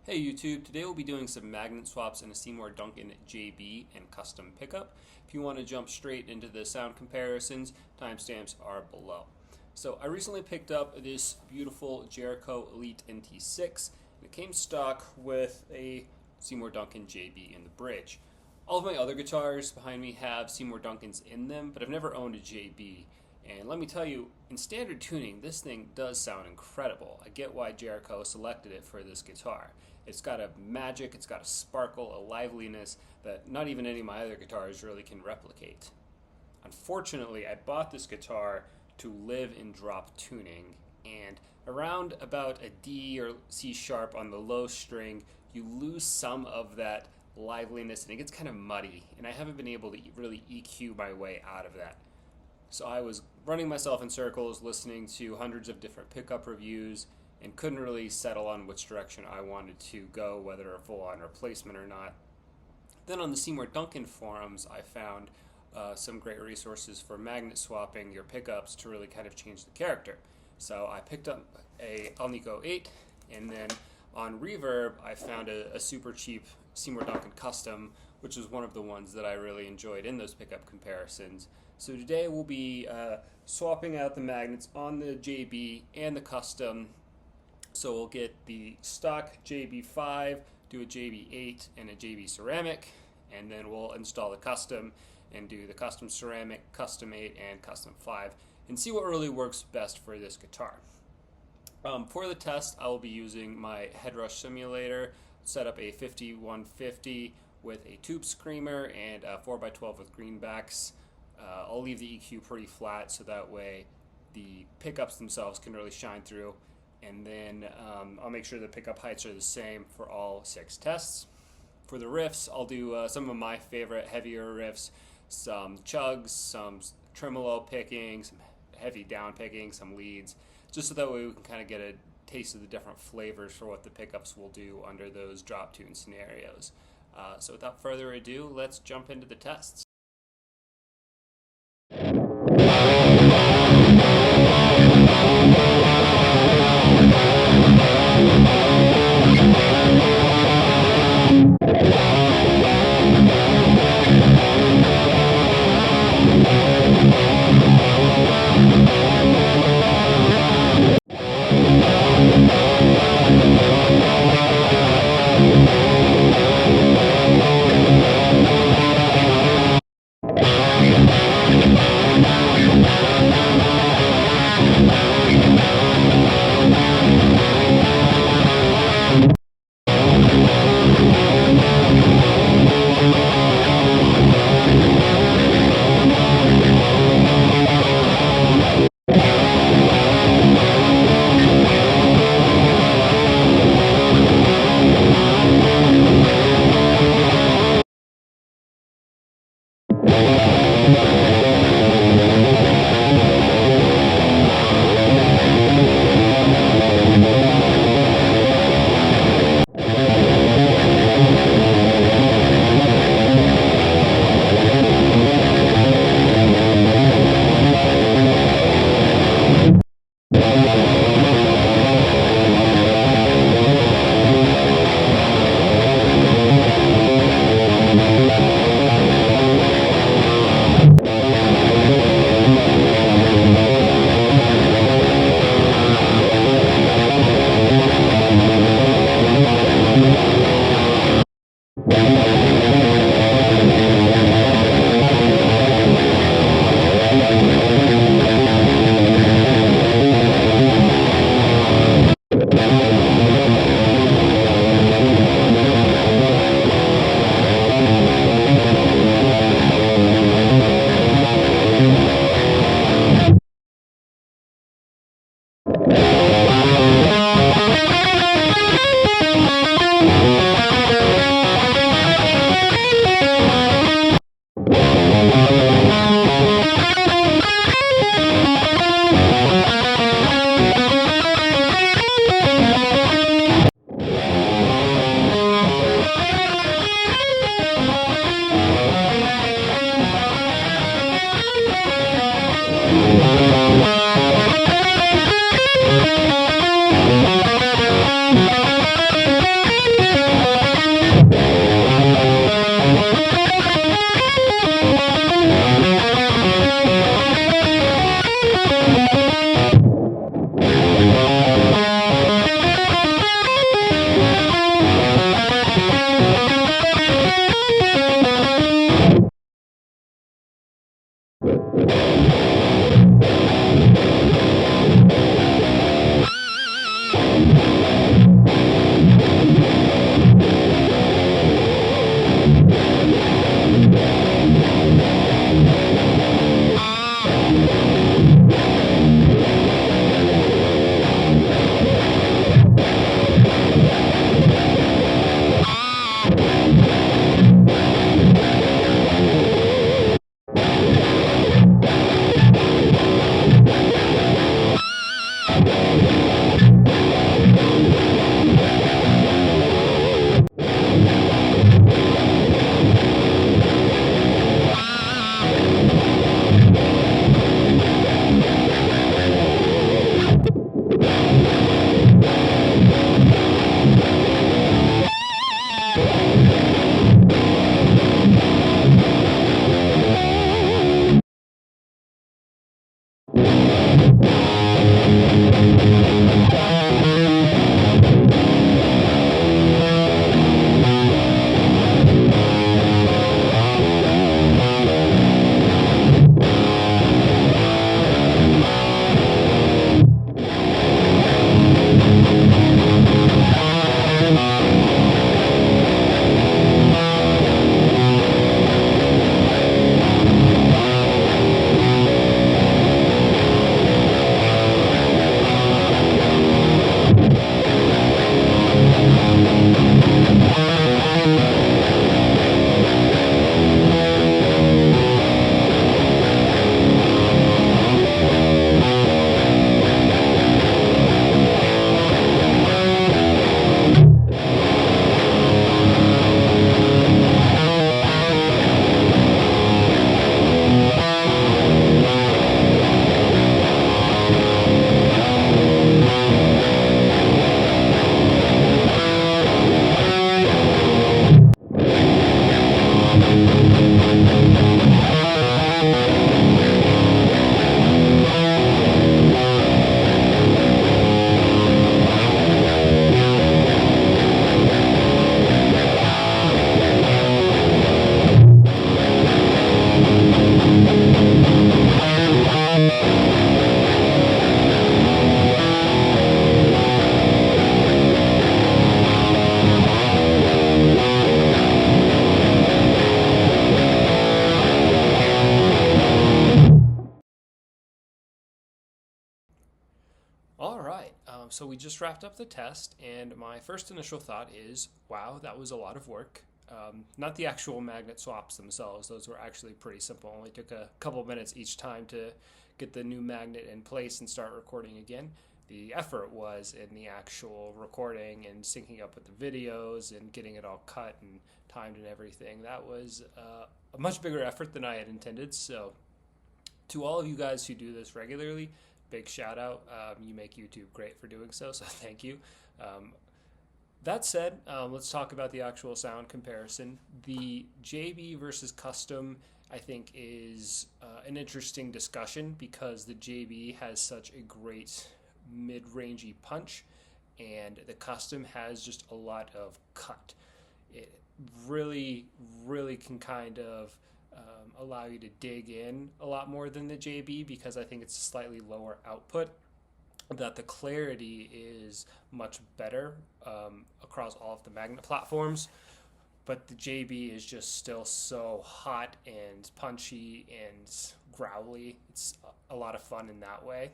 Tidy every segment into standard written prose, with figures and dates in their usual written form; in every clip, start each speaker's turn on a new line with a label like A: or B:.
A: Hey YouTube, today we'll be doing some magnet swaps in a Seymour Duncan JB and custom pickup. If you want to jump straight into the sound comparisons, timestamps are below. So I recently picked up this beautiful Jericho Elite NT6 and it came stock with a Seymour Duncan JB in the bridge. All of my other guitars behind me have Seymour Duncans in them, but I've never owned a JB. And let me tell you, in standard tuning, this thing does sound incredible. I get why Jericho selected it for this guitar. It's got a magic, it's got a sparkle, a liveliness that not even any of my other guitars really can replicate. Unfortunately, I bought this guitar to live in drop tuning, and around about a D or C sharp on the low string, you lose some of that liveliness and it gets kind of muddy, and I haven't been able to really EQ my way out of that. So I was running myself in circles, listening to hundreds of different pickup reviews, and couldn't really settle on which direction I wanted to go, whether a full-on replacement or not. Then on the Seymour Duncan forums, I found some great resources for magnet swapping your pickups to really kind of change the character. So I picked up a Alnico 8, and then on Reverb, I found a super cheap Seymour Duncan Custom, which was one of the ones that I really enjoyed in those pickup comparisons. So today we'll be swapping out the magnets on the JB and the Custom. So we'll get the stock JB5, do a JB8 and a JB ceramic, and then we'll install the Custom and do the Custom ceramic, Custom 8, and Custom 5, and see what really works best for this guitar. For the test, I will be using my Headrush simulator, set up a 5150 with a tube screamer and a 4x12 with greenbacks. I'll leave the EQ pretty flat so that way the pickups themselves can really shine through, and then I'll make sure the pickup heights are the same for all 6 tests. For the riffs, I'll do some of my favorite heavier riffs, some chugs, some tremolo picking, some heavy down picking, some leads, just so that way we can kind of get a taste of the different flavors for what the pickups will do under those drop tune scenarios. So without further ado, let's jump into the tests. So we just wrapped up the test, and my first initial thought is, wow, that was a lot of work. Not the actual magnet swaps themselves. Those were actually pretty simple. Only took a couple minutes each time to get the new magnet in place and start recording again. The effort was in the actual recording and syncing up with the videos and getting it all cut and timed and everything. That was a much bigger effort than I had intended. So to all of you guys who do this regularly, big shout out. You make YouTube great for doing so thank you. That said, let's talk about the actual sound comparison. The JB versus Custom, I think, is an interesting discussion because the JB has such a great mid-rangey punch, and the Custom has just a lot of cut. It really, really can kind of allow you to dig in a lot more than the JB because I think it's a slightly lower output. That the clarity is much better across all of the magnet platforms, but the JB is just still so hot and punchy and growly. It's a lot of fun in that way.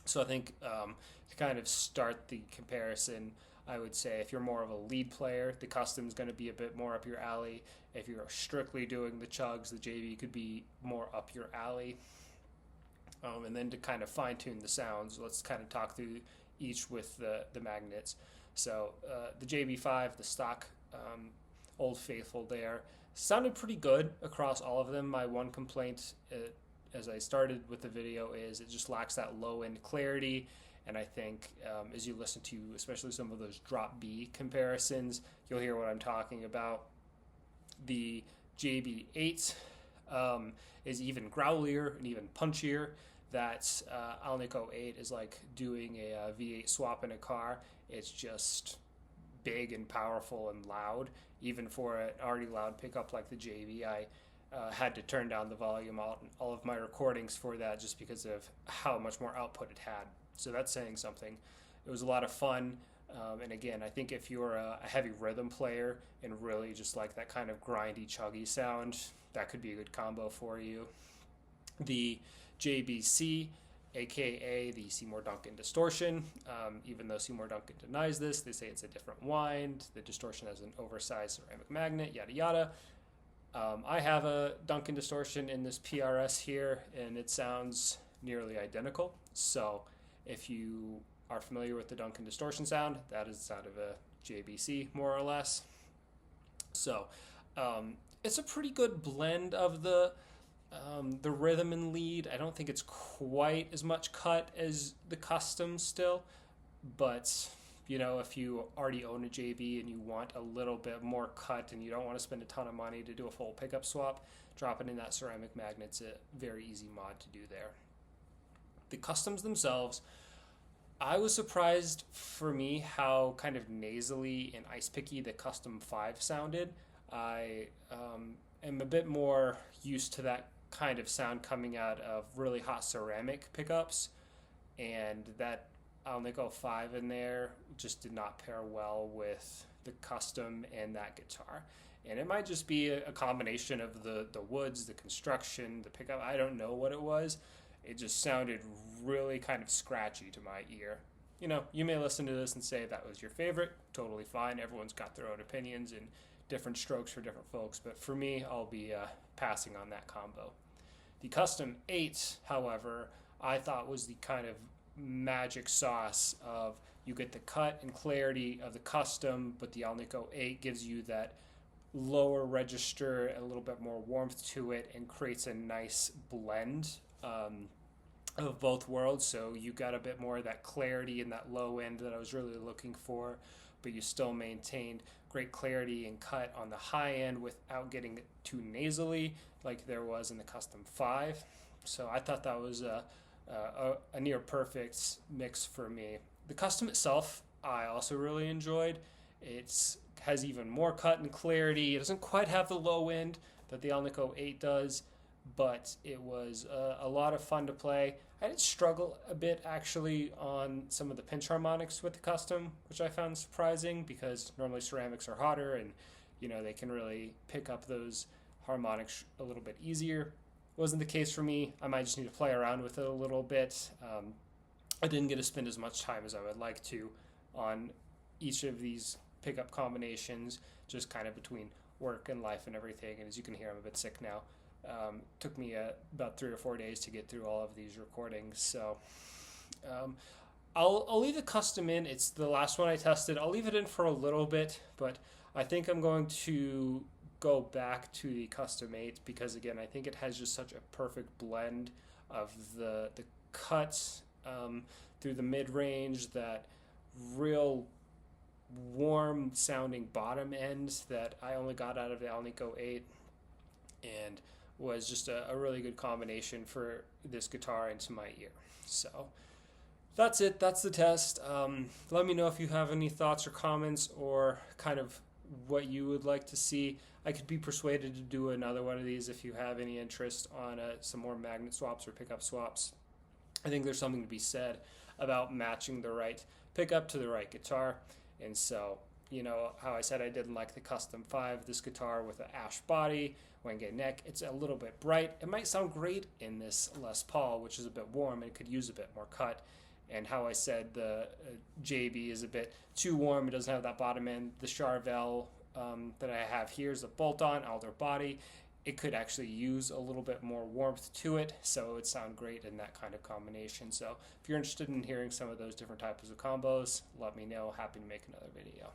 A: So I think to kind of start the comparison, I would say if you're more of a lead player, the Custom is going to be a bit more up your alley. If you're strictly doing the chugs, the JB could be more up your alley. And then to kind of fine-tune the sounds, let's kind of talk through each with the magnets. So the JB5, the stock Old Faithful there, sounded pretty good across all of them. My one complaint as I started with the video is it just lacks that low-end clarity. And I think as you listen to especially some of those drop B comparisons, you'll hear what I'm talking about. The JB8 is even growlier and even punchier. That Alnico 8 is like doing a V8 swap in a car. It's just big and powerful and loud. Even for an already loud pickup like the JB, I had to turn down the volume on all of my recordings for that just because of how much more output it had. So that's saying something. It was a lot of fun. And again, I think if you're a heavy rhythm player and really just like that kind of grindy, chuggy sound, that could be a good combo for you. The JBC, aka the Seymour Duncan distortion, even though Seymour Duncan denies this, they say it's a different wind. The distortion has an oversized ceramic magnet, yada yada. I have a Duncan distortion in this PRS here, and it sounds nearly identical. So if you are familiar with the Duncan distortion sound, that is the sound of a JBC, more or less. So it's a pretty good blend of the rhythm and lead. I don't think it's quite as much cut as the Custom still, but you know, if you already own a JB and you want a little bit more cut and you don't want to spend a ton of money to do a full pickup swap, dropping in that ceramic magnet's a very easy mod to do there. The Customs themselves, I was surprised for me how kind of nasally and ice picky the Custom 5 sounded. I am a bit more used to that kind of sound coming out of really hot ceramic pickups, and that Alnico 5 in there just did not pair well with the Custom and that guitar. And it might just be a combination of the woods, the construction, the pickup. I don't know what it was. It just sounded really kind of scratchy to my ear. You know, you may listen to this and say that was your favorite. Totally fine. Everyone's got their own opinions and different strokes for different folks. But for me, I'll be passing on that combo. The Custom 8, however, I thought was the kind of magic sauce of you get the cut and clarity of the Custom, but the Alnico 8 gives you that lower register, a little bit more warmth to it, and creates a nice blend of both worlds. So you got a bit more of that clarity in that low end that I was really looking for, but you still maintained great clarity and cut on the high end without getting too nasally like there was in the Custom 5. So I thought that was a near perfect mix for me. The Custom itself I also really enjoyed. It has even more cut and clarity. It doesn't quite have the low end that the Alnico 8 does, but it was a lot of fun to play. I did struggle a bit actually on some of the pinch harmonics with the Custom, which I found surprising because normally ceramics are hotter and you know they can really pick up those harmonics a little bit easier. Wasn't the case for me. I might just need to play around with it a little bit. I didn't get to spend as much time as I would like to on each of these pickup combinations, just kind of between work and life and everything. And as you can hear, I'm a bit sick now. Took me about 3 or 4 days to get through all of these recordings. So I'll leave the custom in. It's the last one I tested. I'll leave it in for a little bit, but I think I'm going to go back to the custom 8 because, again, I think it has just such a perfect blend of the cuts through the mid-range, that real warm sounding bottom end that I only got out of the Alnico 8, and was just a really good combination for this guitar into my ear. So that's it. That's the test. Let me know if you have any thoughts or comments, or kind of what you would like to see. I could be persuaded to do another one of these if you have any interest on some more magnet swaps or pickup swaps. I think there's something to be said about matching the right pickup to the right guitar. And so, you know, how I said I didn't like the Custom 5, this guitar with an ash body, Wenge neck, it's a little bit bright. It might sound great in this Les Paul, which is a bit warm and could use a bit more cut. And how I said the JB is a bit too warm, it doesn't have that bottom end. The Charvel that I have here is a bolt-on Alder body. It could actually use a little bit more warmth to it, so it would sound great in that kind of combination. So if you're interested in hearing some of those different types of combos, let me know. Happy to make another video.